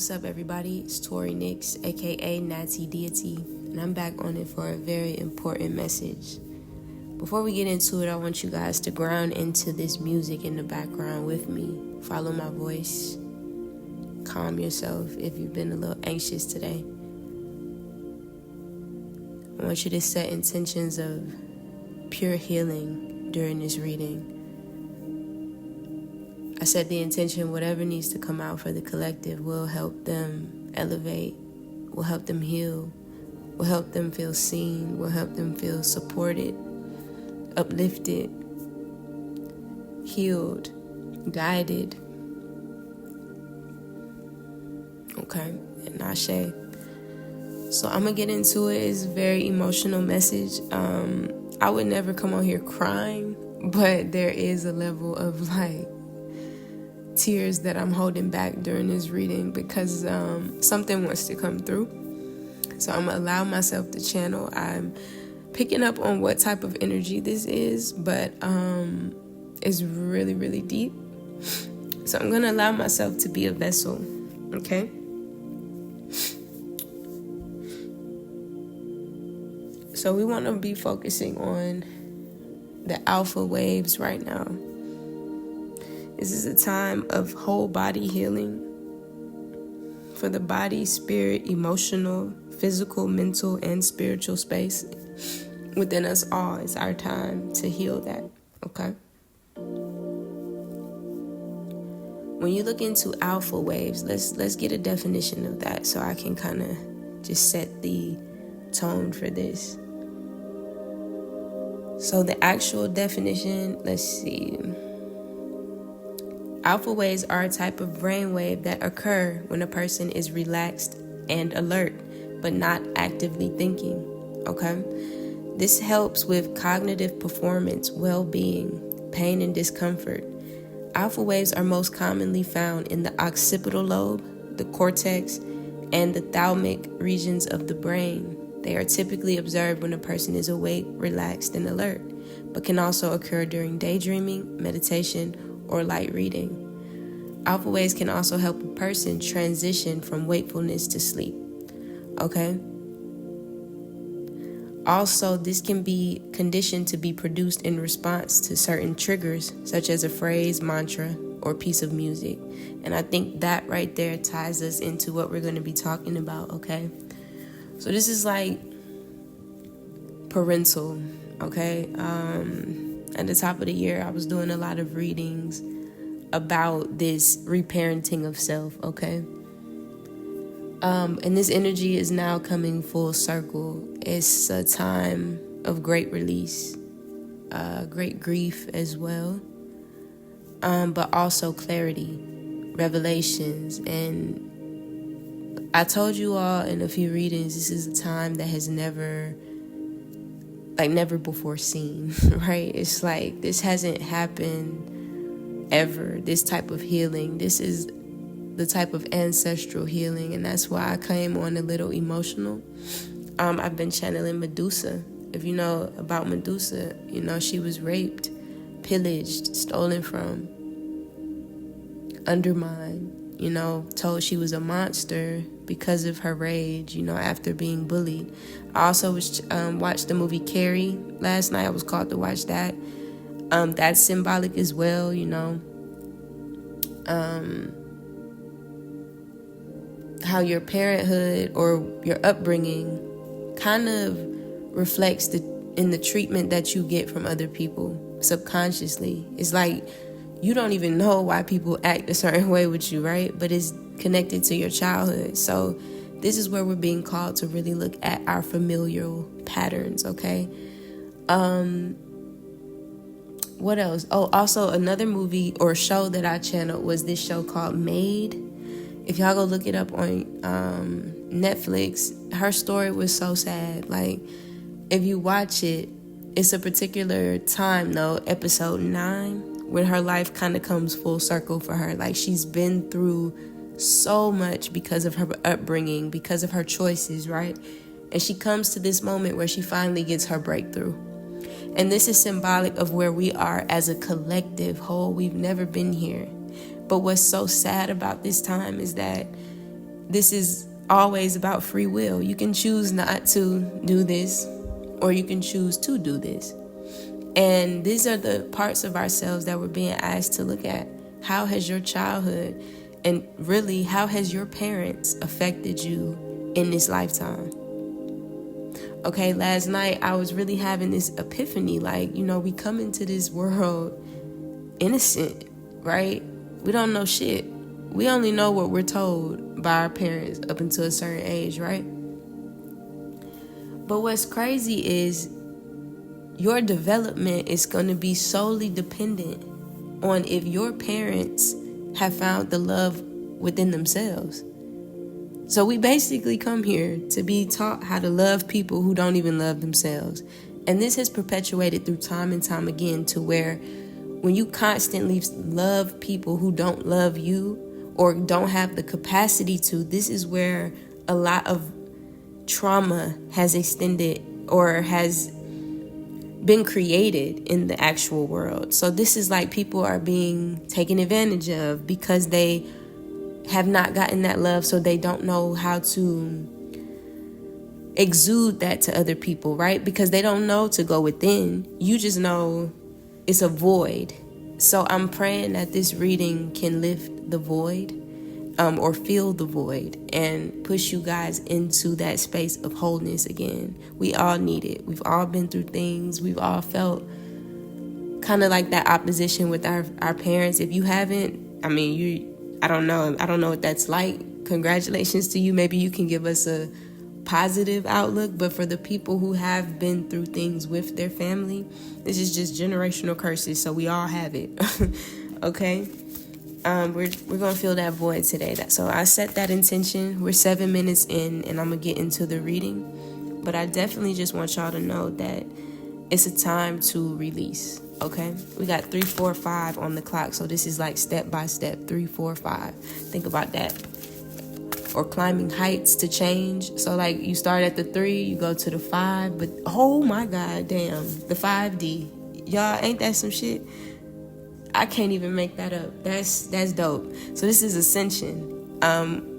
What's up, everybody? It's Tori Nix, aka Natty Deity, and I'm back on it for a very important message. Before we get into it, I want you guys to ground into this music in the background with me. Follow my voice. Calm yourself if you've been a little anxious today. I want you to set intentions of pure healing during this reading. I set the intention, whatever needs to come out for the collective will help them elevate, will help them heal, will help them feel seen, will help them feel supported, uplifted, healed, guided. Okay, and Ashe. So I'm gonna get into it. It's a very emotional message. I would never come on here crying, but there is a level of tears that I'm holding back during this reading because something wants to come through. So I'm gonna allow myself to channel. I'm picking up on what type of energy this is, but it's really, really deep. So I'm gonna allow myself to be a vessel, okay? So we want to be focusing on the alpha waves right now. This is a time of whole body healing for the body, spirit, emotional, physical, mental, and spiritual space within us all. It's our time to heal that, okay? When you look into alpha waves, let's get a definition of that so I can kind of just set the tone for this. So the actual definition, let's see. Alpha waves are a type of brainwave that occur when a person is relaxed and alert, but not actively thinking, okay? This helps with cognitive performance, well-being, pain, and discomfort. Alpha waves are most commonly found in the occipital lobe, the cortex, and the thalamic regions of the brain. They are typically observed when a person is awake, relaxed, and alert, but can also occur during daydreaming, meditation, or light reading. Alpha waves can also help a person transition from wakefulness to sleep, okay? Also, this can be conditioned to be produced in response to certain triggers, such as a phrase, mantra, or piece of music. And I think that right there ties us into what we're going to be talking about, okay? So this is like parental, okay? At the top of the year, I was doing a lot of readings about this reparenting of self, okay? And this energy is now coming full circle. It's a time of great release, great grief as well, but also clarity, revelations. And I told you all in a few readings, this is a time that has never before seen, right? It's like this hasn't happened ever, this type of healing. This is the type of ancestral healing, and that's why I came on a little emotional. I've been channeling Medusa. If you know about Medusa, you know she was raped, pillaged, stolen from, undermined, told she was a monster because of her rage, after being bullied. I also watched the movie Carrie last night. I was called to watch that. That's symbolic as well, how your parenthood or your upbringing kind of reflects in the treatment that you get from other people subconsciously. It's like you don't even know why people act a certain way with you, right? But it's connected to your childhood. So this is where we're being called to really look at our familial patterns, okay? What else? Oh, also another movie or show that I channeled was this show called Made. If y'all go look it up on Netflix, her story was so sad. Like, if you watch it, it's a particular time, though, episode 9, when her life kind of comes full circle for her. Like, she's been through so much because of her upbringing, because of her choices, right? And she comes to this moment where she finally gets her breakthrough. And this is symbolic of where we are as a collective whole. We've never been here. But what's so sad about this time is that this is always about free will. You can choose not to do this, or you can choose to do this. And these are the parts of ourselves that we're being asked to look at. How has your childhood, and really, how has your parents affected you in this lifetime? Okay, last night I was really having this epiphany. Like, we come into this world innocent, right? We don't know shit. We only know what we're told by our parents up until a certain age, right? But what's crazy is your development is going to be solely dependent on if your parents have found the love within themselves. So we basically come here to be taught how to love people who don't even love themselves. And this has perpetuated through time and time again, to where when you constantly love people who don't love you or don't have the capacity to, this is where a lot of trauma has extended or has been created in the actual world. So this is like people are being taken advantage of because they have not gotten that love, so they don't know how to exude that to other people, right? Because they don't know to go within. You just know it's a void. So I'm praying that this reading can lift the void, or fill the void, and push you guys into that space of wholeness again. We all need it. We've all been through things. We've all felt kind of like that opposition with our parents. If you haven't, I don't know what that's like. Congratulations to you. Maybe you can give us a positive outlook. But for the people who have been through things with their family, this is just generational curses. So we all have it. Okay. We're gonna fill that void today. So I set that intention. We're 7 minutes in, and I'm gonna get into the reading. But I definitely just want y'all to know that it's a time to release. Okay, we got 3, 4, 5 on the clock. So this is like step by step, 3, 4, 5. Think about that. Or climbing heights to change. So like you start at the 3, you go to the 5, but oh my god damn, the 5D. Y'all, ain't that some shit? I can't even make that up. That's dope. So this is ascension.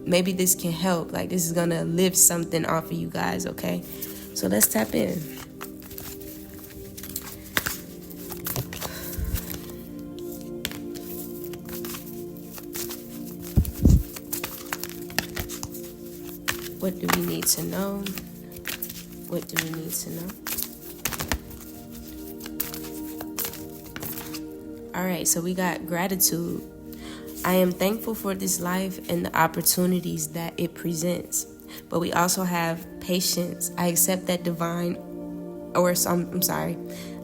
Maybe this can help. Like, this is gonna lift something off of you guys, okay? So let's tap in. What do we need to know? What do we need to know? All right, so we got gratitude. I am thankful for this life and the opportunities that it presents. But we also have patience. I accept that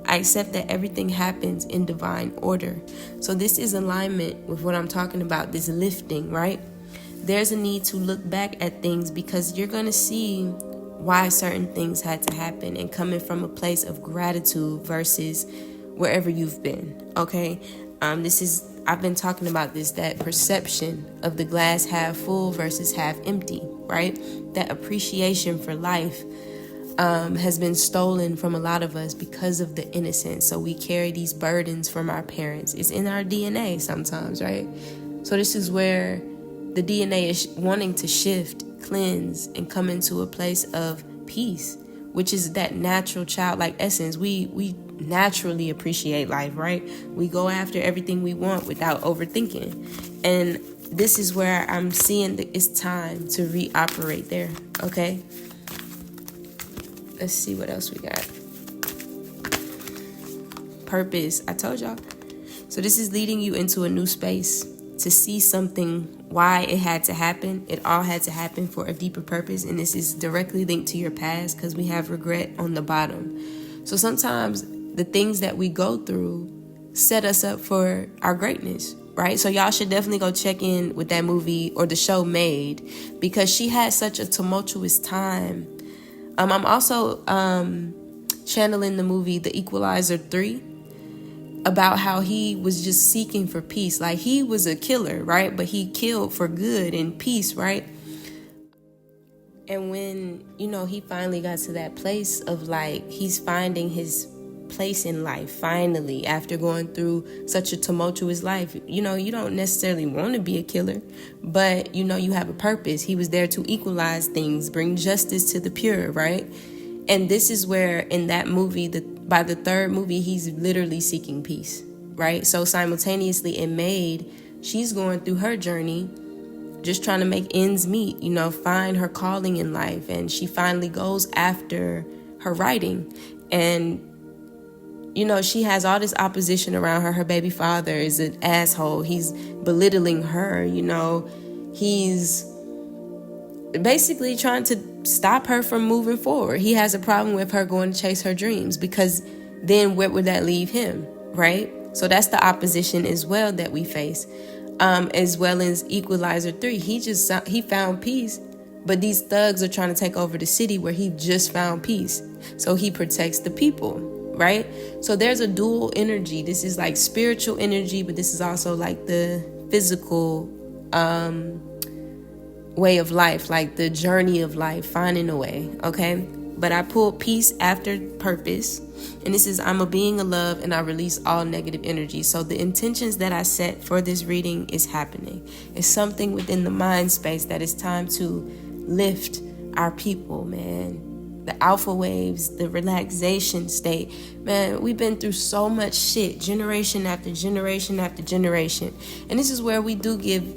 I accept that everything happens in divine order. So this is alignment with what I'm talking about, this lifting, right? There's a need to look back at things because you're going to see why certain things had to happen, and coming from a place of gratitude versus wherever you've been, okay? I've been talking about this, that perception of the glass half full versus half empty, right? That appreciation for life has been stolen from a lot of us because of the innocence. So we carry these burdens from our parents. It's in our DNA sometimes, right? So this is where the DNA is wanting to shift, cleanse, and come into a place of peace, which is that natural childlike essence. We naturally appreciate life, right? We go after everything we want without overthinking. And this is where I'm seeing that it's time to reoperate there, okay? Let's see what else we got. Purpose, I told y'all. So this is leading you into a new space to see something, why it had to happen. It all had to happen for a deeper purpose. And this is directly linked to your past because we have regret on the bottom. So sometimes the things that we go through set us up for our greatness, right? So y'all should definitely go check in with that movie or the show Made, because she had such a tumultuous time. I'm also channeling the movie The Equalizer 3 about how he was just seeking for peace. Like, he was a killer, right? But he killed for good and peace, right? And when, he finally got to that place of like, he's finding his place in life, finally, after going through such a tumultuous life. You don't necessarily want to be a killer, but you have a purpose. He was there to equalize things, bring justice to the pure, right? And this is where in that movie, by the third movie, he's literally seeking peace, right? So simultaneously in Maid, she's going through her journey, just trying to make ends meet, find her calling in life. And she finally goes after her writing. And, she has all this opposition around her. Her baby father is an asshole. He's belittling her, He's basically trying to stop her from moving forward. He has a problem with her going to chase her dreams, because then where would that leave him, right? So that's the opposition as well that we face. As well as Equalizer 3. He found peace, but these thugs are trying to take over the city where he just found peace. So he protects the people, right? So there's a dual energy. This is like spiritual energy, but this is also like the physical way of life, like the journey of life, finding a way, okay? But I pulled peace after purpose. And this is, I'm a being of love, and I release all negative energy. So the intentions that I set for this reading is happening. It's something within the mind space that it's time to lift our people, man. The alpha waves, the relaxation state. Man, we've been through so much shit, generation after generation after generation. And this is where we do give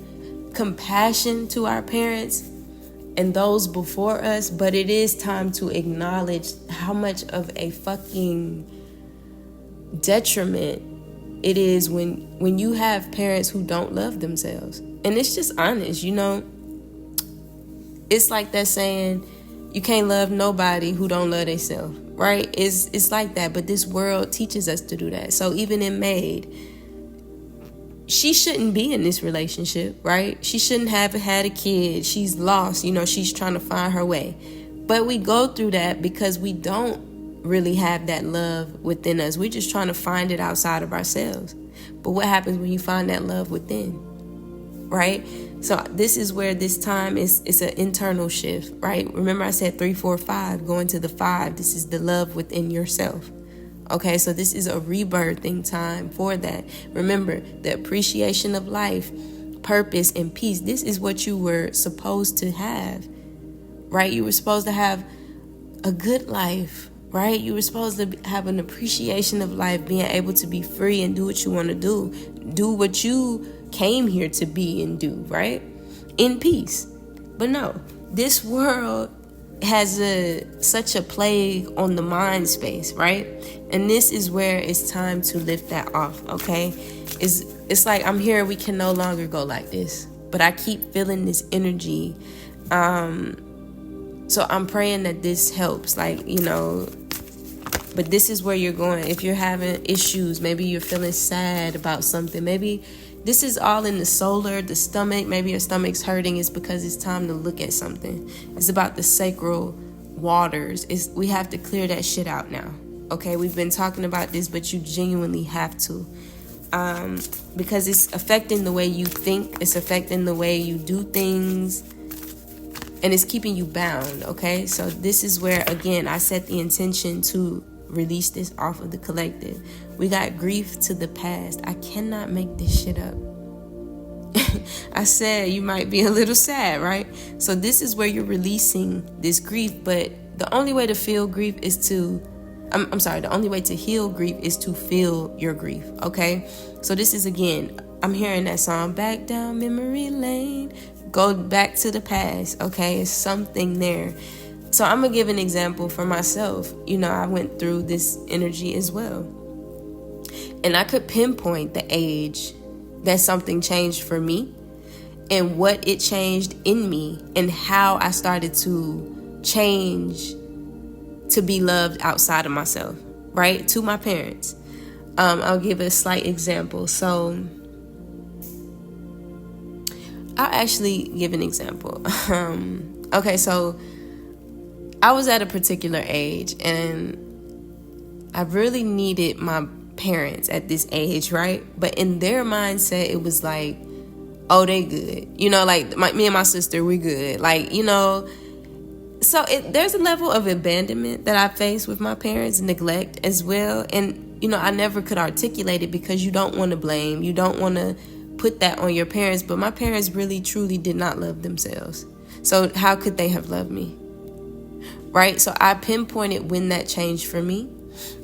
compassion to our parents and those before us, but it is time to acknowledge how much of a fucking detriment it is when you have parents who don't love themselves. And it's just honest, It's like that saying, you can't love nobody who don't love themselves, right? It's like that, but this world teaches us to do that. So even in Maid, she shouldn't be in this relationship, right? She shouldn't have had a kid. She's lost, she's trying to find her way. But we go through that because we don't really have that love within us. We're just trying to find it outside of ourselves. But what happens when you find that love within, right? So this is where this time it's an internal shift, right? Remember I said 3, 4, 5, going to the 5. This is the love within yourself. Okay, so this is a rebirthing time for that. Remember, the appreciation of life, purpose, and peace. This is what you were supposed to have, right? You were supposed to have a good life, right? You were supposed to have an appreciation of life, being able to be free and do what you want to do. Do what you came here to be and do, right? In peace. But no, this world has such a plague on the mind space, right? And this is where it's time to lift that off, okay? It's like I'm here, we can no longer go like this. But I keep feeling this energy. So I'm praying that this helps, but this is where you're going. If you're having issues, maybe you're feeling sad about something, maybe this is all in the solar, the stomach. Maybe your stomach's hurting. It's because it's time to look at something. It's about the sacral waters. We have to clear that shit out now. Okay, we've been talking about this, but you genuinely have to. Because it's affecting the way you think. It's affecting the way you do things. And it's keeping you bound, okay? So this is where, again, I set the intention to release this off of the collective. We got grief to the past. I cannot make this shit up. I said you might be a little sad, right? So this is where you're releasing this grief, but the only way to feel grief is to the only way to heal grief is to feel your grief, okay? So this is, again, I'm hearing that song, Back Down Memory Lane. Go back to the past, okay? It's something there. So I'm going to give an example for myself. I went through this energy as well. And I could pinpoint the age that something changed for me and what it changed in me and how I started to change to be loved outside of myself, right? To my parents. I'll give a slight example. So I'll actually give an example. Okay, so I was at a particular age and I really needed my parents at this age, right? But in their mindset, it was like, oh, they good. Me and my sister, we good. So there's a level of abandonment that I face with my parents, neglect as well. And, I never could articulate it because you don't want to blame. You don't want to put that on your parents. But my parents really, truly did not love themselves. So how could they have loved me? Right? So I pinpointed when that changed for me.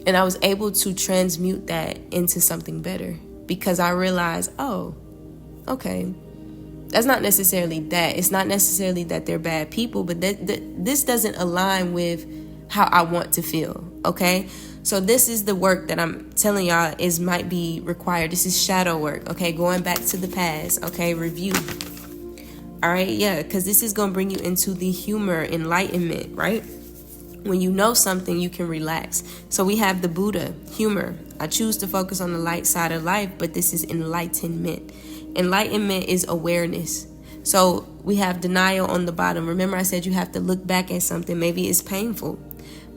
And I was able to transmute that into something better because I realized, oh, okay, that's not necessarily that. It's not necessarily that they're bad people, but this doesn't align with how I want to feel, okay? So this is the work that I'm telling y'all might be required. This is shadow work, okay? Going back to the past, okay? Review. All right, yeah, because this is going to bring you into the humor, enlightenment, right? When you know something, you can relax. So we have the Buddha, humor. I choose to focus on the light side of life, but this is enlightenment. Enlightenment is awareness. So we have denial on the bottom. Remember I said you have to look back at something. Maybe it's painful,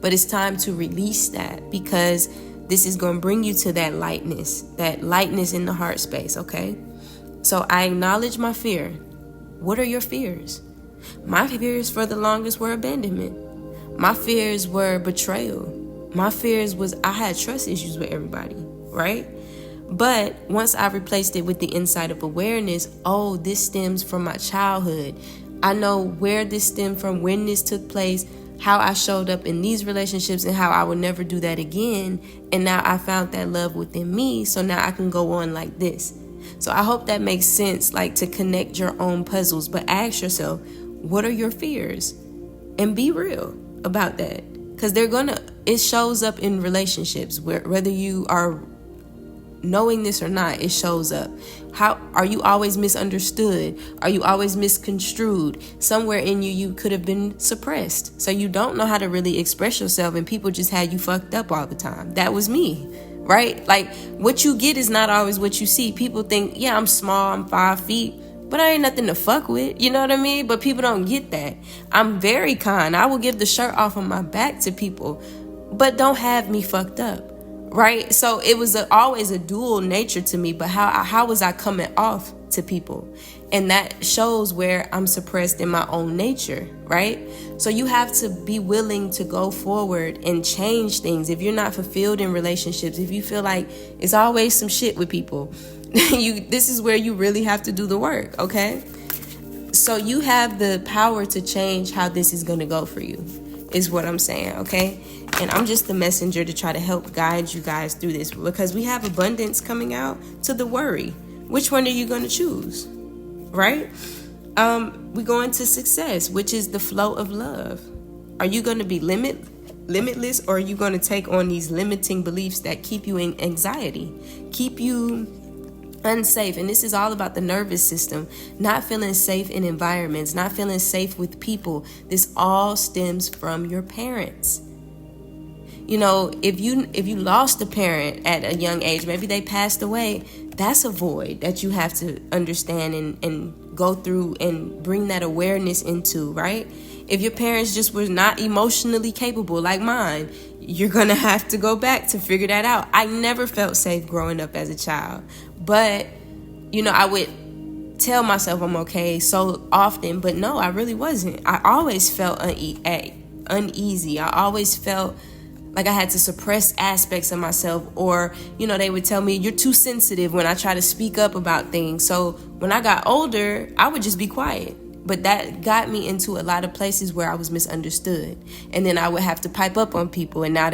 but it's time to release that because this is going to bring you to that lightness in the heart space, okay? So I acknowledge my fear. What are your fears? My fears for the longest were abandonment. My fears were betrayal. My fears was I had trust issues with everybody, right? But once I replaced it with the insight of awareness, oh, this stems from my childhood. I know where this stemmed from, when this took place, how I showed up in these relationships and how I would never do that again. And now I found that love within me. So now I can go on like this. So I hope that makes sense, like to connect your own puzzles. But ask yourself, what are your fears? And be real about that. Because it shows up in relationships whether you are knowing this or not, it shows up. How are you always misunderstood? Are you always misconstrued? Somewhere in you could have been suppressed. So you don't know how to really express yourself and people just had you fucked up all the time. That was me, right? Like what you get is not always what you see. People think, yeah, I'm small, I'm 5 feet, but I ain't nothing to fuck with. You know what I mean? But people don't get that. I'm very kind. I will give the shirt off on my back to people, but don't have me fucked up. Right? So it was always a dual nature to me, but how was I coming off to people? And that shows where I'm suppressed in my own nature, right? So you have to be willing to go forward and change things. If you're not fulfilled in relationships, if you feel like it's always some shit with people, this is where you really have to do the work, okay? So you have the power to change how this is going to go for you, is what I'm saying, okay? And I'm just the messenger to try to help guide you guys through this because we have abundance coming out to the worry. Which one are you going to choose? Right? We go into success, which is the flow of love. Are you going to be limitless, or are you going to take on these limiting beliefs that keep you in anxiety, keep you unsafe? And this is all about the nervous system, not feeling safe in environments, not feeling safe with people. This all stems from your parents. You know, if you lost a parent at a young age, maybe they passed away, that's a void that you have to understand and go through and bring that awareness into, right? If your parents just were not emotionally capable like mine, you're going to have to go back to figure that out. I never felt safe growing up as a child, but, I would tell myself I'm okay so often, but no, I really wasn't. I always felt uneasy. I always felt like I had to suppress aspects of myself, or, they would tell me you're too sensitive when I try to speak up about things. So when I got older, I would just be quiet. But that got me into a lot of places where I was misunderstood. And then I would have to pipe up on people. And now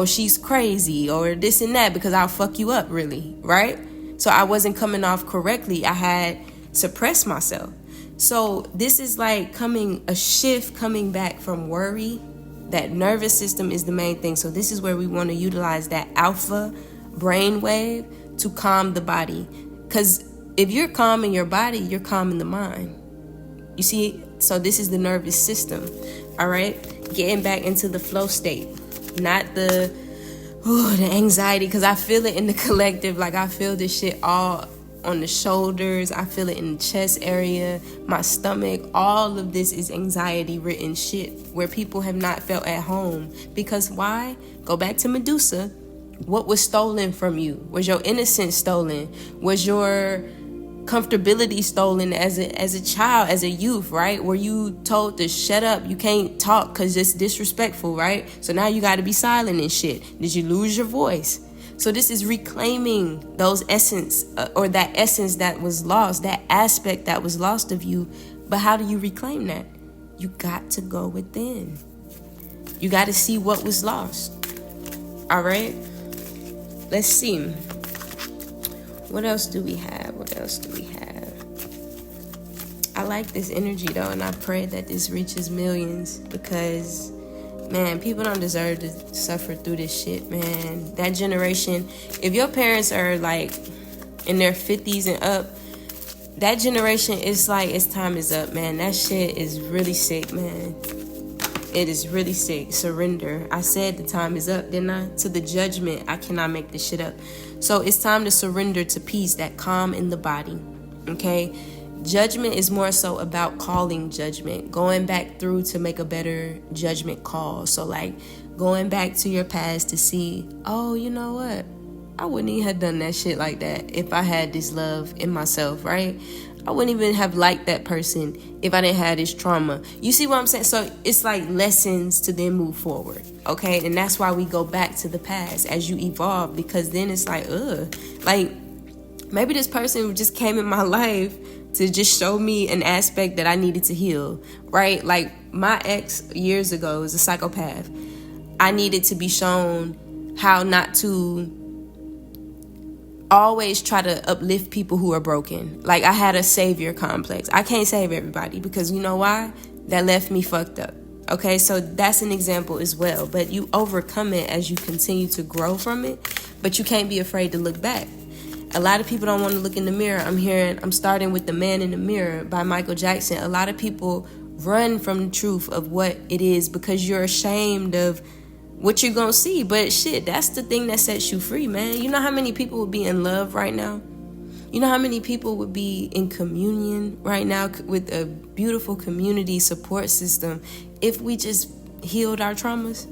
she's crazy or this and that, because I'll fuck you up, really, right? So I wasn't coming off correctly. I had suppressed myself. So this is like a shift coming back from worry. That nervous system is the main thing. So this is where we want to utilize that alpha brainwave to calm the body. Because if you're calm in your body, you're calm in the mind. You see? So this is the nervous system. All right? Getting back into the flow state. Not the anxiety. Because I feel it in the collective. Like I feel this shit all on the shoulders. I feel it in the chest area, my stomach. All of this is anxiety written shit where people have not felt at home. Because why? Go back to Medusa. What was stolen from you? Was your innocence stolen? Was your comfortability stolen as a child, as a youth, right? Were you told to shut up, you can't talk because it's disrespectful, right? So now you got to be silent and shit. Did you lose your voice? So this is reclaiming those essence, or that essence that was lost, that aspect that was lost of you. But how do you reclaim that? You got to go within. You got to see what was lost. All right, let's see. What else do we have? I like this energy though, and I pray that this reaches millions, because man, people don't deserve to suffer through this shit, man. That generation, if your parents are like in their 50s and up, that generation is like, its time is up, man. That shit is really sick, man. It is really sick. Surrender. I said the time is up, didn't I? To the judgment. I cannot make this shit up. So it's time to surrender to peace, that calm in the body. Okay? Judgment is more so about calling judgment, going back through to make a better judgment call. So like going back to your past to see, oh, you know what? I wouldn't even have done that shit like that if I had this love in myself, right? I wouldn't even have liked that person if I didn't have this trauma. You see what I'm saying? So it's like lessons to then move forward, okay? And that's why we go back to the past as you evolve, because then it's like, like maybe this person just came in my life to just show me an aspect that I needed to heal, right? Like my ex years ago was a psychopath. I needed to be shown how not to always try to uplift people who are broken. Like I had a savior complex. I can't save everybody, because you know why? That left me fucked up. Okay, so that's an example as well. But you overcome it as you continue to grow from it, but you can't be afraid to look back. A lot of people don't want to look in the mirror. I'm starting with The Man in the Mirror by Michael Jackson. A lot of people run from the truth of what it is because you're ashamed of what you're gonna see. But shit, that's the thing that sets you free, man. You know how many people would be in love right now? You know how many people would be in communion right now with a beautiful community support system if we just healed our traumas?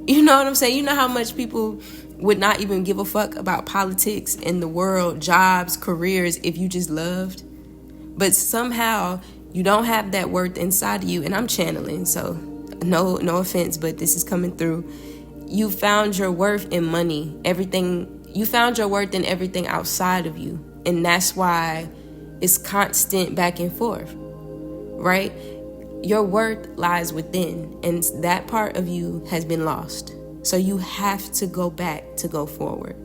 You know what I'm saying? You know how much people would not even give a fuck about politics in the world, jobs, careers, if you just loved? But somehow you don't have that worth inside of you. And I'm channeling, so no offense, but this is coming through. You found your worth in money, everything. You found your worth in everything outside of you. And that's why it's constant back and forth, right? Your worth lies within, and that part of you has been lost. So you have to go back to go forward.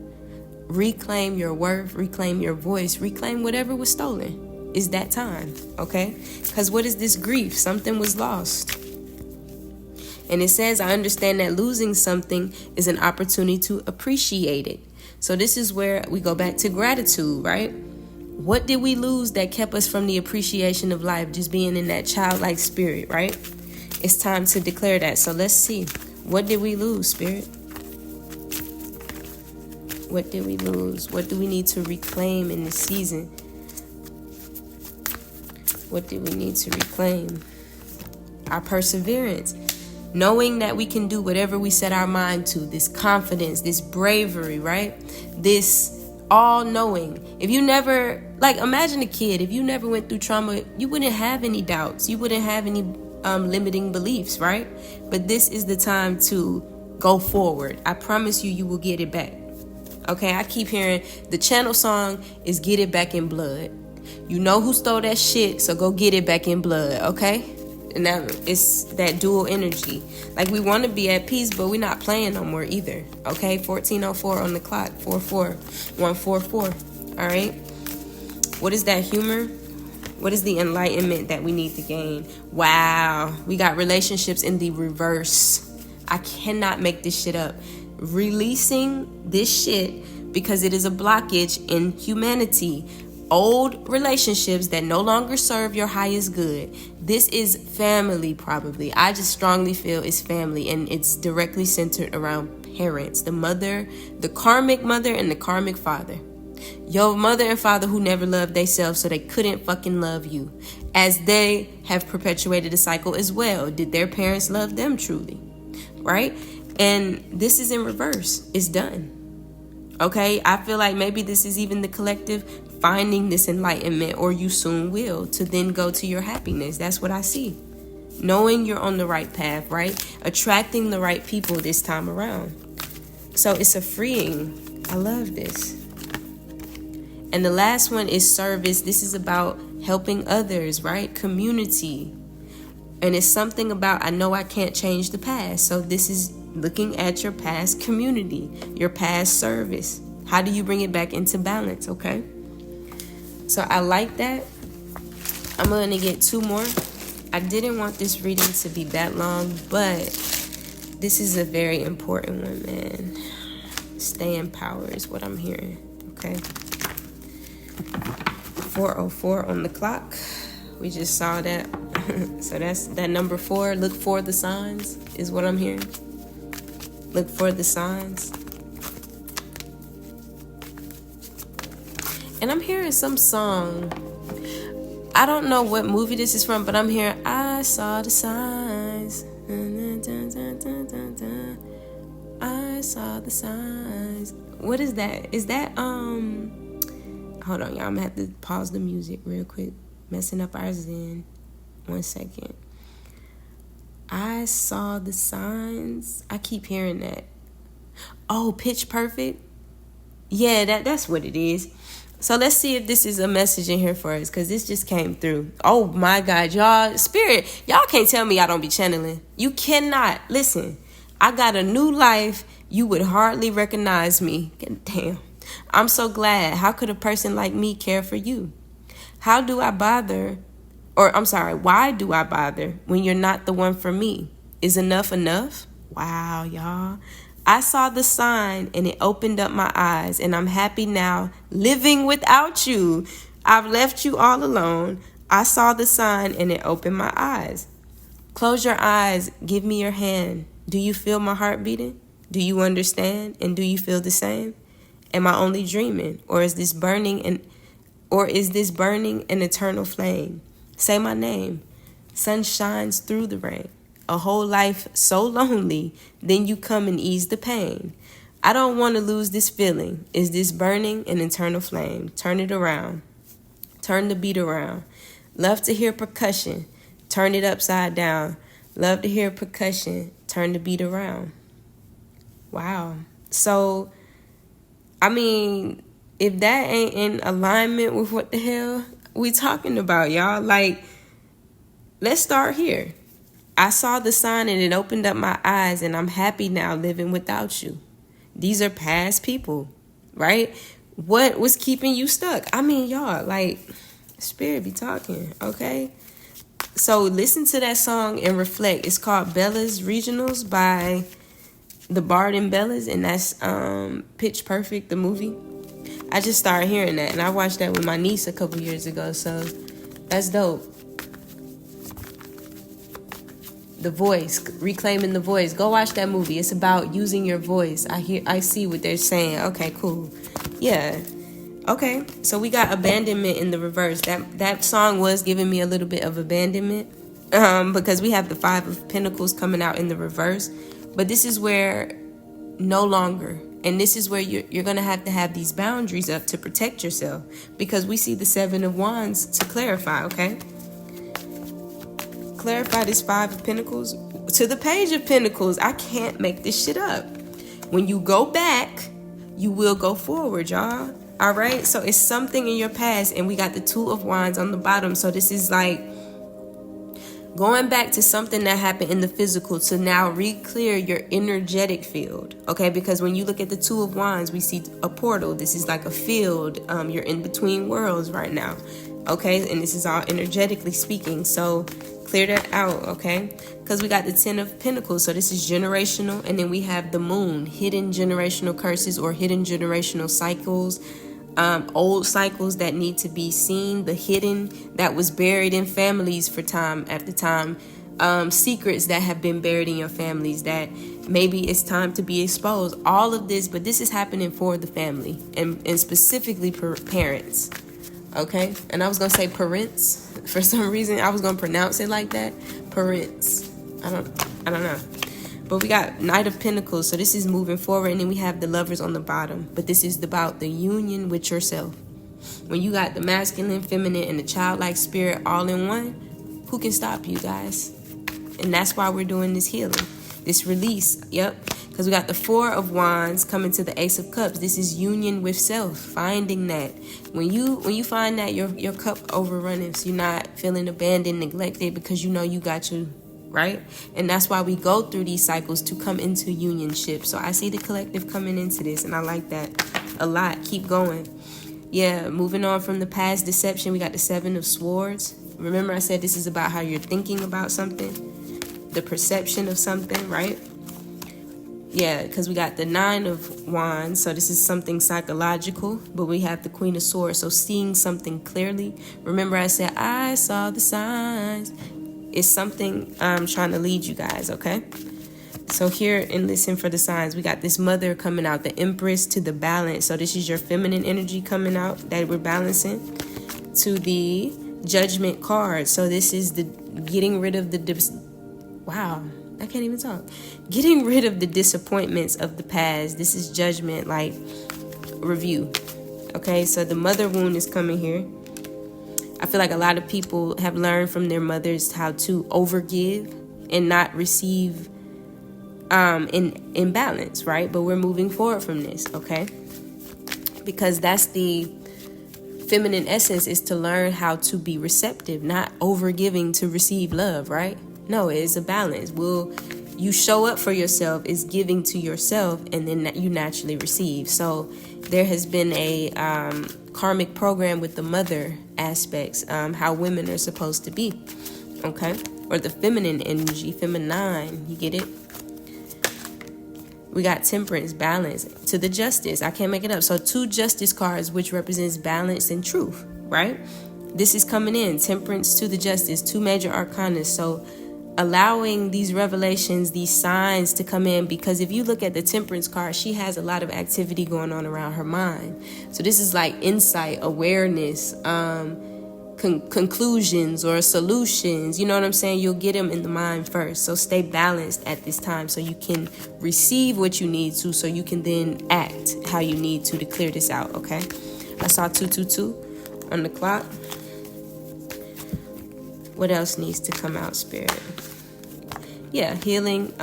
Reclaim your worth, reclaim your voice, reclaim whatever was stolen. It's that time, okay? Because what is this grief? Something was lost. And it says, I understand that losing something is an opportunity to appreciate it. So this is where we go back to gratitude, right? What did we lose that kept us from the appreciation of life, just being in that childlike spirit, right? It's time to declare that. So let's see. What did we lose, Spirit? What did we lose? What do we need to reclaim in this season? What do we need to reclaim? Our perseverance. Knowing that we can do whatever we set our mind to. This confidence, this bravery, right? This all-knowing. If you never, like, imagine a kid. If you never went through trauma, you wouldn't have any doubts. You wouldn't have any limiting beliefs, right? But this is the time to go forward. I promise you, you will get it back. Okay, I keep hearing the channel song is Get It Back in Blood. You know who stole that shit, so go get it back in blood, okay? And that it's that dual energy. Like, we want to be at peace, but we're not playing no more either. Okay, 14:04 on the clock, 44144. All right. What is that humor? What is the enlightenment that we need to gain? Wow, we got relationships in the reverse. I cannot make this shit up. Releasing this shit because it is a blockage in humanity. Old relationships that no longer serve your highest good. This is family, probably. I just strongly feel it's family, and it's directly centered around parents. The mother, the karmic mother, and the karmic father. Your mother and father who never loved themselves, so they couldn't fucking love you, as they have perpetuated a cycle as well. Did their parents love them truly? Right? And this is in reverse. It's done. Okay? I feel like maybe this is even the collective finding this enlightenment, or you soon will, to then go to your happiness. That's what I see. Knowing you're on the right path, right? Attracting the right people this time around. So it's a freeing. I love this. And the last one is service. This is about helping others, right? Community. And it's something about, I know I can't change the past. So this is looking at your past community, your past service. How do you bring it back into balance, okay? So I like that. I'm going to get 2 more. I didn't want this reading to be that long, but this is a very important one, man. Stay in power is what I'm hearing, okay? 4:04 on the clock. We just saw that. So that's that number 4. Look for the signs is what I'm hearing. Look for the signs. And I'm hearing some song. I don't know what movie this is from, but I'm hearing, I saw the signs. I saw the signs. What is that? Is that, hold on, y'all. I'm gonna have to pause the music real quick. Messing up our Zen. 1 second. I saw the signs. I keep hearing that. Oh, Pitch Perfect? Yeah, that's what it is. So let's see if this is a message in here for us, because this just came through. Oh my God, y'all. Spirit, y'all can't tell me y'all don't be channeling. You cannot. Listen, I got a new life. You would hardly recognize me. Damn. I'm so glad. How could a person like me care for you? How do I bother? Or I'm sorry, why do I bother when you're not the one for me? Is enough enough? Wow, y'all. I saw the sign and it opened up my eyes, and I'm happy now living without you. I've left you all alone. I saw the sign and it opened my eyes. Close your eyes. Give me your hand. Do you feel my heart beating? Do you understand? And do you feel the same? Am I only dreaming? Or is this burning an eternal flame? Say my name. Sun shines through the rain. A whole life so lonely, then you come and ease the pain. I don't want to lose this feeling. Is this burning an eternal flame? Turn it around. Turn the beat around. Love to hear percussion. Turn it upside down. Love to hear percussion. Turn the beat around. Wow. So, I mean, if that ain't in alignment with what the hell we talking about, y'all, like, let's start here. I saw the sign and it opened up my eyes, and I'm happy now living without you. These are past people, right? What was keeping you stuck? I mean, y'all, like, Spirit be talking, okay? So listen to that song and reflect. It's called Bella's Regionals by the Bard and Bellas, and that's Pitch Perfect, the movie. I just started hearing that, and I watched that with my niece a couple years ago, so that's dope. The Voice, Reclaiming the Voice. Go watch that movie. It's about using your voice. I see what they're saying. Okay, cool. Yeah. Okay. So we got abandonment in the reverse. That song was giving me a little bit of abandonment. Because we have the 5 of Pentacles coming out in the reverse. But this is where no longer. And this is where you're going to have these boundaries up to protect yourself. Because we see the 7 of Wands to clarify, okay? Clarify this 5 of Pentacles to the Page of Pentacles. I can't make this shit up. When you go back, you will go forward, y'all. All right. So it's something in your past, and we got the 2 of Wands on the bottom. So this is like going back to something that happened in the physical to now re-clear your energetic field. Okay. Because when you look at the 2 of Wands, we see a portal. This is like a field. You're in between worlds right now. Okay. And this is all energetically speaking. So clear that out, okay? Because we got the 10 of Pentacles, so this is generational. And then we have the Moon, hidden generational curses or hidden generational cycles, old cycles that need to be seen, the hidden that was buried in families for time after time, secrets that have been buried in your families that maybe it's time to be exposed. All of this, but this is happening for the family and specifically parents. Okay, and I was gonna say parents for some reason. I was gonna pronounce it like that, parents. I don't know. But we got Knight of Pentacles, so this is moving forward, and then we have the Lovers on the bottom. But this is about the union with yourself. When you got the masculine, feminine, and the childlike spirit all in one, who can stop you, guys? And that's why we're doing this healing, this release. Yep. Because we got the Four of Wands coming to the Ace of Cups. This is union with self, finding that. When you find that your cup overrunning, so you're not feeling abandoned, neglected, because you know you got you, right? And that's why we go through these cycles, to come into unionship. So I see the collective coming into this, and I like that a lot. Keep going. Yeah, moving on from the past deception, we got the Seven of Swords. Remember I said this is about how you're thinking about something, the perception of something, right? Yeah, because we got the Nine of Wands, so this is something psychological, but we have the Queen of Swords, so seeing something clearly. Remember I said, I saw the signs. It's something I'm trying to lead you guys, okay? So here, and listen for the signs, we got this Mother coming out, the Empress to the Balance. So this is your feminine energy coming out that we're balancing, to the Judgment card. So this is the getting rid of the... Wow. I can't even talk. Getting rid of the disappointments of the past. This is Judgment, like review. Okay, so the mother wound is coming here. I feel like a lot of people have learned from their mothers how to overgive and not receive in balance, right? But we're moving forward from this, okay? Because that's the feminine essence, is to learn how to be receptive, not overgiving to receive love, right? No, it is a balance. You show up for yourself, is giving to yourself, and then you naturally receive. So there has been a karmic program with the mother aspects, how women are supposed to be, okay? Or the feminine energy, feminine, you get it? We got Temperance, balance, to the Justice. I can't make it up. So 2 Justice cards, which represents balance and truth, right? This is coming in, Temperance to the Justice, 2 major arcana. So allowing these revelations, these signs to come in, because if you look at the Temperance card, she has a lot of activity going on around her mind. So this is like insight, awareness, conclusions or solutions. You know what I'm saying? You'll get them in the mind first. So stay balanced at this time, so you can receive what you need to, so you can then act how you need to clear this out, okay? I saw 222 on the clock. What else needs to come out, Spirit? Yeah, healing.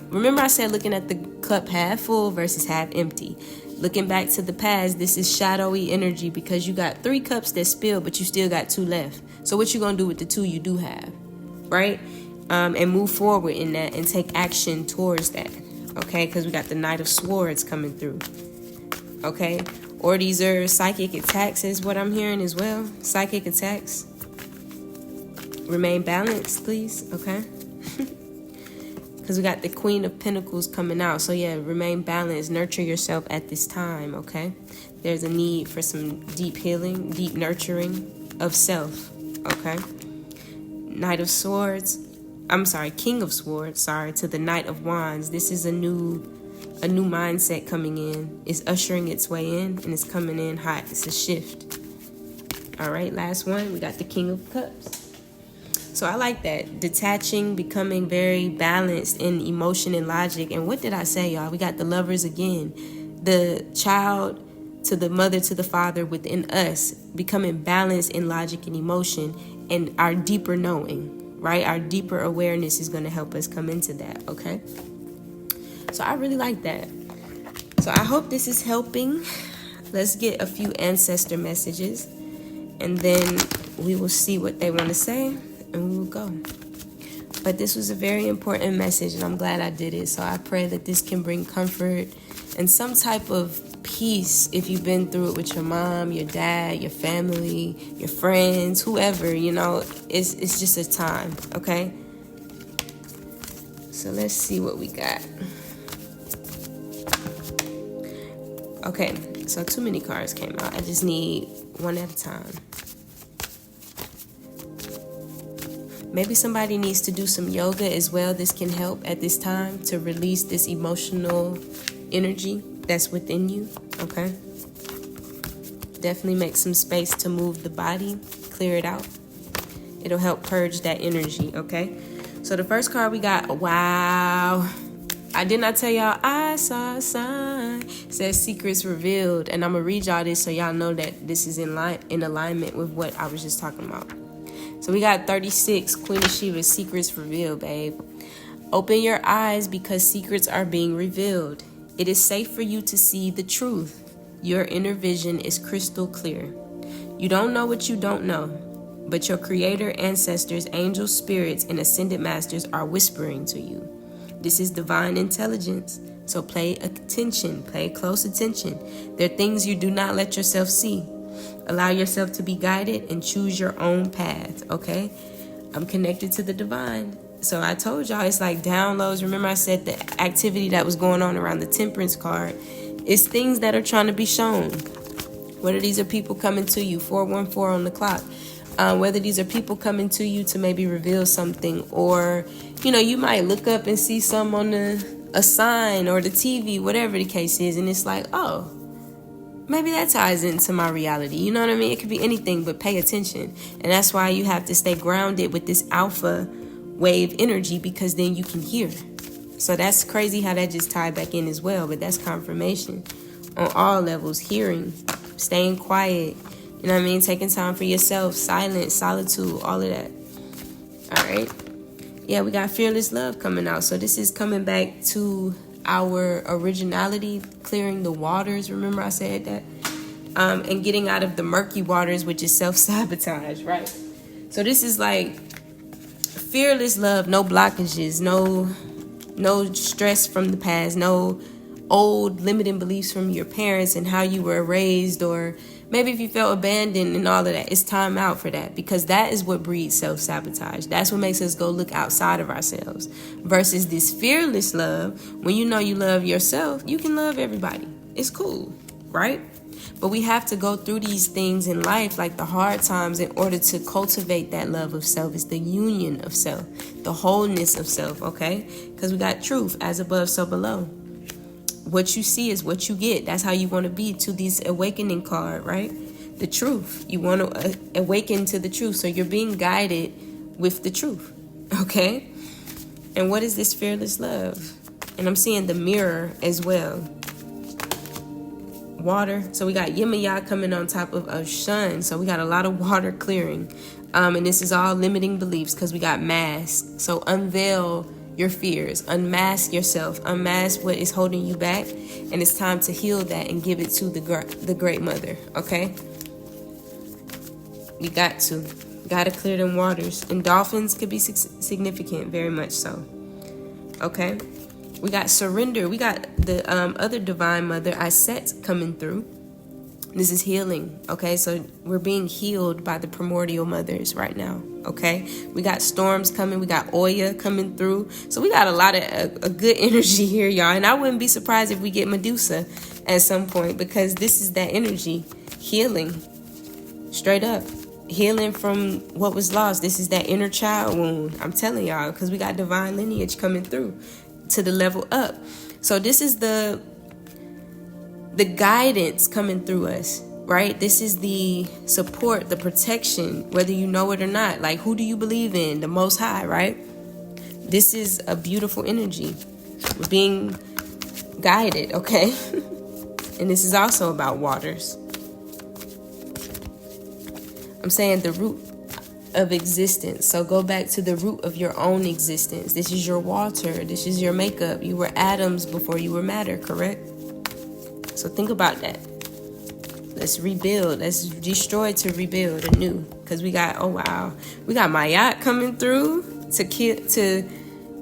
Remember I said looking at the cup half full versus half empty. Looking back to the past, this is shadowy energy, because you got 3 cups that spilled, but you still got 2 left. So what you gonna do with the 2 you do have, right? And move forward in that and take action towards that, okay? Because we got the Knight of Swords coming through, okay? Or these are psychic attacks is what I'm hearing as well. Psychic attacks. Remain balanced, please, okay? Because we got the Queen of Pentacles coming out. So yeah, remain balanced. Nurture yourself at this time, okay? There's a need for some deep healing, deep nurturing of self, okay? Knight of Swords. I'm sorry, King of Swords, sorry, to the Knight of Wands. This is a new mindset coming in. It's ushering its way in, and it's coming in hot. It's a shift. All right, last one. We got the King of Cups. So I like that. Detaching, becoming very balanced in emotion and logic. And what did I say, y'all? We got the Lovers again. The child to the mother to the father within us, becoming balanced in logic and emotion, and our deeper knowing, right? Our deeper awareness is going to help us come into that, okay? So I really like that. So I hope this is helping. Let's get a few ancestor messages, and then we will see what they want to say. And we will go. But this was a very important message, and I'm glad I did it. So I pray that this can bring comfort and some type of peace if you've been through it with your mom, your dad, your family, your friends, whoever, you know. It's just a time, okay? So let's see what we got. Okay, so too many cards came out. I just need one at a time. Maybe somebody needs to do some yoga as well. This can help at this time to release this emotional energy that's within you, okay? Definitely make some space to move the body, clear it out. It'll help purge that energy, okay? So the first card we got, wow. I did not tell y'all I saw a sign. It says secrets revealed. And I'm going to read y'all this so y'all know that this is in alignment with what I was just talking about. So we got 36, Queen of Shiva's secrets revealed, babe. Open your eyes because secrets are being revealed. It is safe for you to see the truth. Your inner vision is crystal clear. You don't know what you don't know, but your creator, ancestors, angels, spirits, and ascended masters are whispering to you. This is divine intelligence, so pay attention, pay close attention. There are things you do not let yourself see. Allow yourself to be guided and choose your own path, okay? I'm connected to the divine. So I told y'all it's like downloads. Remember I said the activity that was going on around the temperance card is things that are trying to be shown. Whether these are people coming to you, 414 on the clock. Whether these are people coming to you to maybe reveal something, or, you know, you might look up and see some on a sign or the TV, whatever the case is, and it's like, oh, maybe that ties into my reality. You know what I mean? It could be anything, but pay attention. And that's why you have to stay grounded with this alpha wave energy, because then you can hear. So that's crazy how that just tied back in as well, but that's confirmation on all levels. Hearing, staying quiet, you know what I mean? Taking time for yourself, silence, solitude, all of that. All right. Yeah, we got fearless love coming out. So this is coming back to our originality, clearing the waters. Remember I said that? And getting out of the murky waters, which is self-sabotage, right? So this is like fearless love, no blockages, no stress from the past, no old limiting beliefs from your parents and how you were raised, or maybe if you felt abandoned and all of that. It's time out for that, because that is what breeds self-sabotage. That's what makes us go look outside of ourselves. Versus this fearless love, when you know you love yourself, you can love everybody. It's cool, right? But we have to go through these things in life, like the hard times, in order to cultivate that love of self. It's the union of self, the wholeness of self, okay? Because we got truth, as above, so below. What you see is what you get. That's how you want to be to this awakening card, right? The truth. You want to awaken to the truth. So you're being guided with the truth, okay? And what is this fearless love? And I'm seeing the mirror as well. Water. So we got yin and yang coming on top of shun. So we got a lot of water clearing. And this is all limiting beliefs, because we got Masc. So unveil your fears, unmask yourself, unmask what is holding you back, and it's time to heal that and give it to the great mother, okay? We gotta clear them waters. And dolphins could be significant, very much so, okay? We got surrender. We got the other divine mother, Iset, coming through. This is healing, okay? So we're being healed by the primordial mothers right now, okay? We got storms coming. We got Oya coming through. So we got a lot of a good energy here, y'all. And I wouldn't be surprised if we get Medusa at some point, because this is that energy. Healing. Straight up. Healing from what was lost. This is that inner child wound. I'm telling y'all, because we got divine lineage coming through to the level up. So this is the guidance coming through us, right? This is the support, the protection, whether you know it or not. Like, who do you believe in? The Most High, right? This is a beautiful energy. We're being guided, okay? And this is also about waters. I'm saying the root of existence. So go back to the root of your own existence. This is your water. This is your makeup. You were atoms before you were matter, correct? So think about that. Let's rebuild. Let's destroy to rebuild anew. Because we got, oh wow, we got Mayat coming through to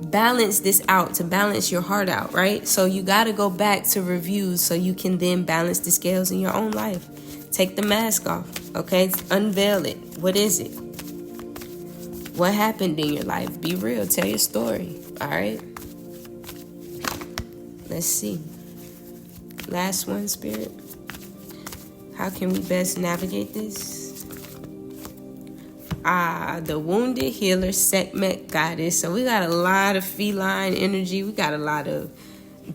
balance this out, to balance your heart out, right? So you got to go back to reviews so you can then balance the scales in your own life. Take the mask off, okay? Unveil it. What is it? What happened in your life? Be real. Tell your story, all right? Let's see. Last one, Spirit. How can we best navigate this? The wounded healer, Sekhmet goddess. So we got a lot of feline energy. We got a lot of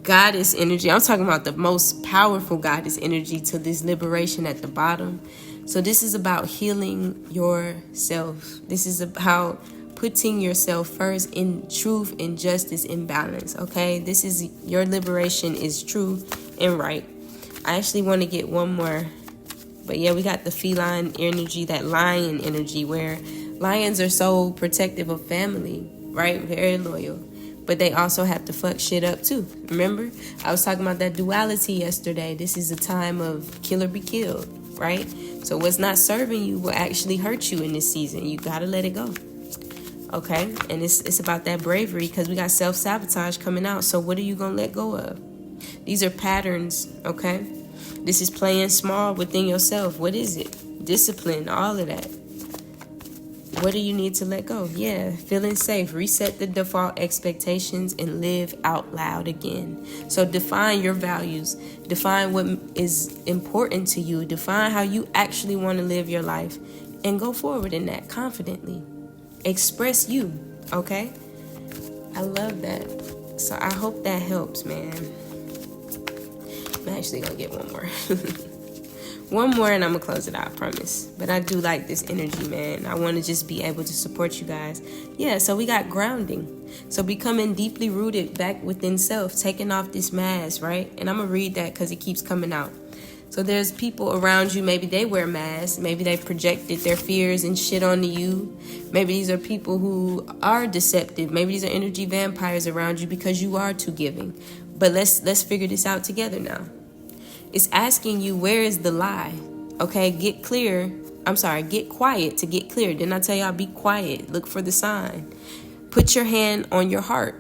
goddess energy. I'm talking about the most powerful goddess energy to this liberation at the bottom. So this is about healing yourself. This is about putting yourself first in truth and justice and balance, okay? This is your liberation is true and right. I actually want to get one more. But yeah, we got the feline energy, that lion energy, where lions are so protective of family, right? Very loyal. But they also have to fuck shit up too. Remember? I was talking about that duality yesterday. This is a time of kill or be killed, right? So what's not serving you will actually hurt you in this season. You gotta let it go. Okay? And it's about that bravery, because we got self-sabotage coming out. So what are you gonna let go of? These are patterns, okay? This is playing small within yourself. What is it? Discipline, all of that. What do you need to let go? Yeah, feeling safe. Reset the default expectations and live out loud again. So define your values. Define what is important to you. Define how you actually want to live your life. And go forward in that confidently. Express you, okay? I love that. So I hope that helps, man. I'm actually going to get one more. One more and I'm going to close it out, I promise. But I do like this energy, man. I want to just be able to support you guys. Yeah, so we got grounding. So becoming deeply rooted back within self. Taking off this mask, right? And I'm going to read that because it keeps coming out. So there's people around you. Maybe they wear masks. Maybe they projected their fears and shit onto you. Maybe these are people who are deceptive. Maybe these are energy vampires around you because you are too giving. But let's figure this out together now. It's asking you, where is the lie? Okay, get quiet to get clear. Didn't I tell y'all be quiet? Look for the sign. Put your hand on your heart.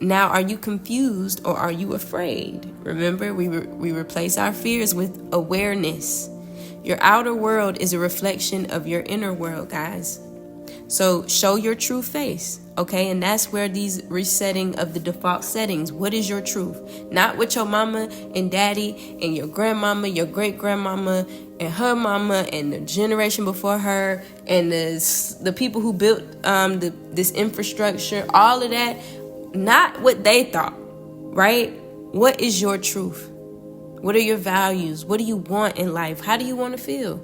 Now, are you confused or are you afraid? Remember, we replace our fears with awareness. Your outer world is a reflection of your inner world, guys. So show your true face, okay? And that's where these resetting of the default settings. What is your truth? Not what your mama and daddy and your grandmama, your great-grandmama and her mama and the generation before her and the people who built this infrastructure, all of that. Not what they thought, right? What is your truth? What are your values? What do you want in life? How do you want to feel?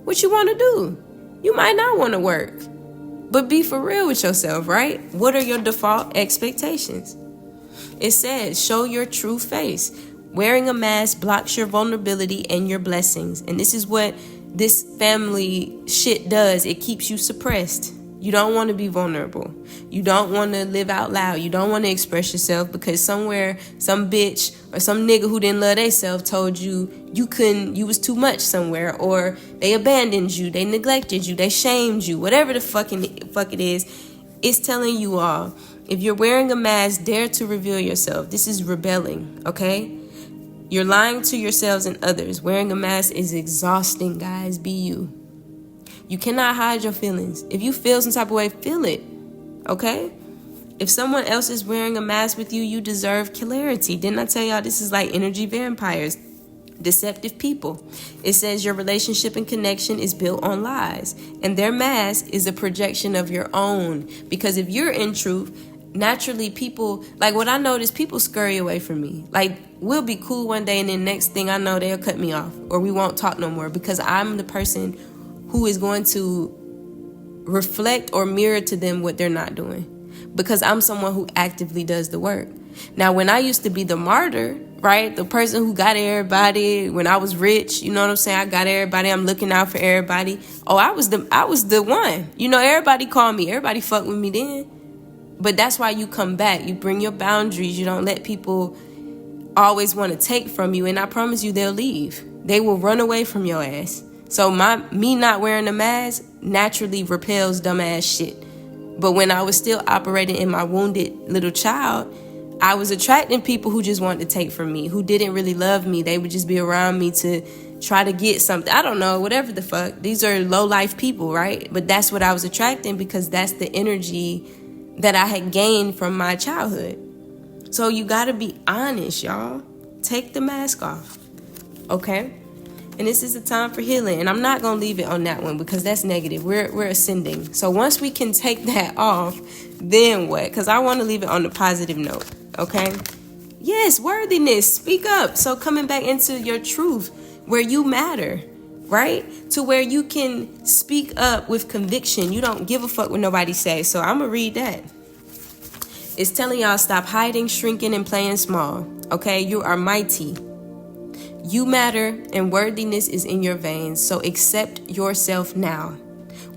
What you want to do? You might not want to work. But be for real with yourself, right? What are your default expectations? It says, show your true face. Wearing a mask blocks your vulnerability and your blessings. And this is what this family shit does. It keeps you suppressed. You don't want to be vulnerable. You don't want to live out loud. You don't want to express yourself because somewhere some bitch or some nigga who didn't love themselves told you you was too much somewhere, or they abandoned you, they neglected you, they shamed you, whatever the fuck it is. It's telling you all, if you're wearing a mask, dare to reveal yourself. This is rebelling, okay? You're lying to yourselves and others. Wearing a mask is exhausting, guys. Be you. You cannot hide your feelings. If you feel some type of way, feel it, okay? If someone else is wearing a mask with you, you deserve clarity. Didn't I tell y'all this is like energy vampires, deceptive people? It says your relationship and connection is built on lies, and their mask is a projection of your own. Because if you're in truth, naturally people, like what I notice, people scurry away from me. Like we'll be cool one day and then next thing I know, they'll cut me off or we won't talk no more because I'm the person who is going to reflect or mirror to them what they're not doing. Because I'm someone who actively does the work. Now, when I used to be the martyr, right? The person who got everybody, when I was rich, you know what I'm saying? I got everybody. I'm looking out for everybody. Oh, I was the one. You know, everybody called me. Everybody fucked with me then. But that's why you come back. You bring your boundaries. You don't let people always want to take from you. And I promise you they'll leave. They will run away from your ass. So me not wearing a mask naturally repels dumbass shit. But when I was still operating in my wounded little child, I was attracting people who just wanted to take from me, who didn't really love me. They would just be around me to try to get something. I don't know, whatever the fuck. These are low-life people, right? But that's what I was attracting because that's the energy that I had gained from my childhood. So you got to be honest, y'all. Take the mask off, okay? And this is a time for healing. And I'm not going to leave it on that one because that's negative. We're ascending. So once we can take that off, then what? Because I want to leave it on the positive note, okay? Yes, worthiness. Speak up. So coming back into your truth where you matter. right? To where you can speak up with conviction. You don't give a fuck what nobody says. So I'm gonna read that. It's telling y'all, stop hiding, shrinking, and playing small. Okay, you are mighty. You matter, and worthiness is in your veins. So accept yourself now.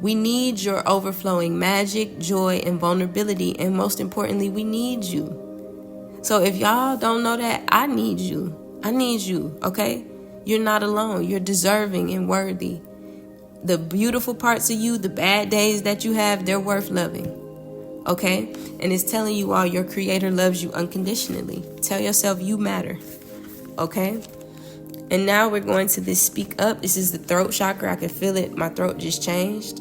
We need your overflowing magic, joy, and vulnerability. And most importantly, we need you. So if y'all don't know that, I need you. I need you, okay? You're not alone. You're deserving and worthy. The beautiful parts of you, the bad days that you have, they're worth loving, okay? And it's telling you all your creator loves you unconditionally. Tell yourself you matter, okay? And now we're going to this speak up. This is the throat chakra. I can feel it. My throat just changed.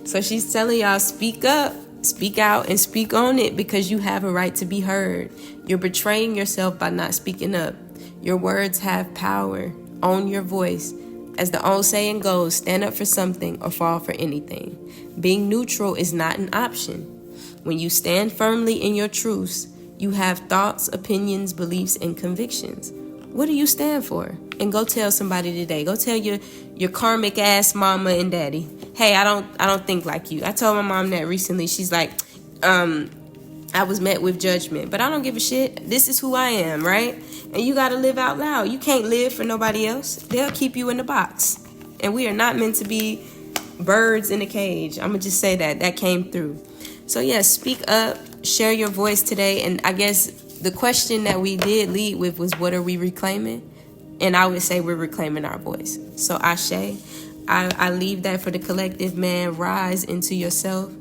So she's telling y'all, speak up, speak out, and speak on it, because you have a right to be heard. You're betraying yourself by not speaking up. Your words have power. Own your voice. As the old saying goes, stand up for something or fall for anything. Being neutral is not an option. When you stand firmly in your truths, you have thoughts, opinions, beliefs, and convictions. What do you stand for? And go tell somebody today. Go tell your karmic ass mama and daddy, hey, I don't think like you. I told my mom that recently. She's like, I was met with judgment, but I don't give a shit. This is who I am, right? And you got to live out loud. You can't live for nobody else. They'll keep you in the box. And we are not meant to be birds in a cage. I'm going to just say that came through. So yeah, speak up, share your voice today. And I guess the question that we did lead with was, what are we reclaiming? And I would say we're reclaiming our voice. So Ashe, I leave that for the collective, man. Rise into yourself.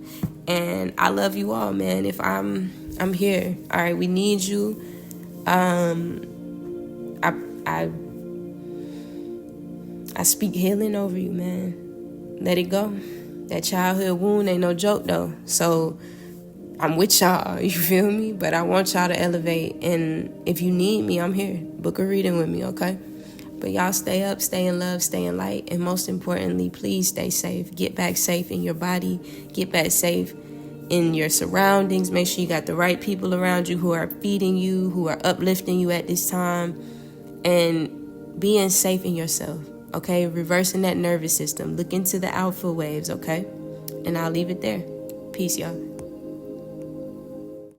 And I love you all, man. If I'm here. All right, we need you. I speak healing over you, man. Let it go. That childhood wound ain't no joke, though. So I'm with y'all, you feel me? But I want y'all to elevate. And if you need me, I'm here. Book a reading with me, okay? But y'all stay up, stay in love, stay in light. And most importantly, please stay safe. Get back safe in your body. Get back safe in your surroundings. Make sure you got the right people around you who are feeding you, who are uplifting you at this time. And being safe in yourself, okay? Reversing that nervous system. Look into the alpha waves, okay? And I'll leave it there. Peace, y'all.